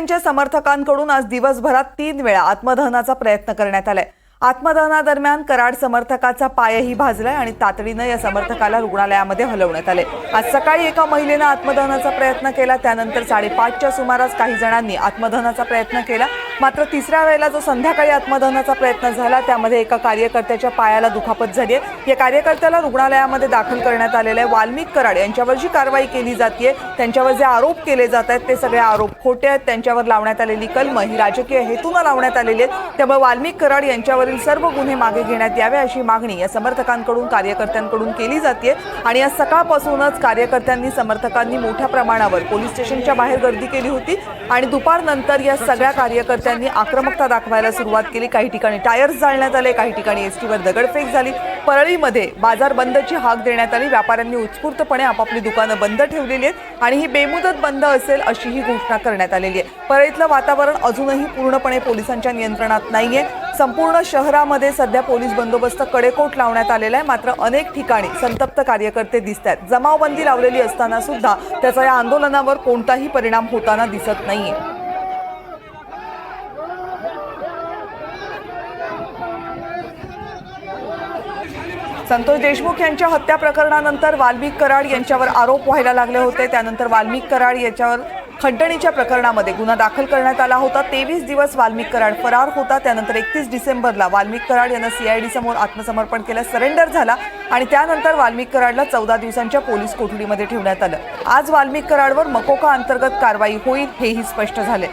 यांच्या समर्थकांकडून आज दिवसभरात 3 वेळा आत्मदहनाचा प्रयत्न करण्यात आलाय। आत्मदहनादरम्यान कराड समर्थकाचा पायही भाजलाय आणि तातडीने या समर्थकाला रुग्णालयामध्ये हलवण्यात आले। आज सकाळी एका महिलेने आत्मदहनाचा प्रयत्न केला, त्यानंतर 5:30च्या सुमारास काही जणांनी आत्मदहनाचा प्रयत्न केला, मात्र तिसऱ्या वेळेला जो संध्याकाळी आत्मदहनाचा प्रयत्न झाला त्यामध्ये एका कार्यकर्त्याच्या पायाला दुखापत झाली आहे। या कार्यकर्त्याला रुग्णालयामध्ये दाखल करण्यात आलेले आहे। वाल्मिक कराड यांच्यावर जी कारवाई केली जाते, त्यांच्यावर जे आरोप केले जात आहेत ते सगळे आरोप खोटे आहेत। त्यांच्यावर लावण्यात आलेली कलम ही राजकीय हेतूने लावण्यात आलेली आहे। त्यामुळे वाल्मिक कराड यांच्यावर सर्व गुन्हे मागे घेण्यात यावे अशी मागणी या समर्थकांकडून कार्यकर्त्यांकडून केली जाते। आणि आज सकाळपासूनच कार्यकर्त्यांनी समर्थकांनी मोठ्या प्रमाणावर पोलीस स्टेशनच्या बाहेर गर्दी केली होती आणि दुपारनंतर या सगळ्या कार्यकर्त्यांनी आक्रमकता दाखवायला सुरुवात केली। काही ठिकाणी टायर्स जाळण्यात आले, काही ठिकाणी एसटीवर दगडफेक झाली। परळीमध्ये बाजार बंदची हाक देण्यात आली। व्यापाऱ्यांनी उत्स्फूर्तपणे आपापली दुकानं बंद ठेवलेली आहेत आणि ही बेमुदत बंद असेल अशी ही घोषणा करण्यात आलेली आहे। परळीतलं वातावरण अजूनही पूर्णपणे पोलिसांच्या नियंत्रणात नाहीये। संपूर्ण शहरामध्ये सध्या पोलीस बंदोबस्त कडेकोट लावण्यात आलेला आहे, मात्र अनेक ठिकाणी संतप्त कार्यकर्ते दिसतात। जमावबंदी लावलेली असताना सुद्धा त्याचा या आंदोलनावर कोणताही परिणाम होताना दिसत नाहीये। संतोष देशमुख यांच्या हत्या प्रकरणानंतर वाल्मिक कराड यांच्यावर आरोप व्हायला लागले होते। त्यानंतर वाल्मिक कराड याच्यावर खंडणीच्या प्रकरणामध्ये गुन्हा दाखल करण्यात आला होता। 23 दिवस वाल्मिक कराड फरार होता। त्यानंतर 31 डिसेंबरला वाल्मिक कराड यांना सीआयडी समोर आत्मसमर्पण केलं, सरेंडर झाला आणि त्यानंतर वाल्मिक कराडला 14 दिवसांच्या पोलीस कोठडीमध्ये ठेवण्यात आलं। आज वाल्मिक कराडवर मकोका अंतर्गत कारवाई होईल हेही स्पष्ट झाले।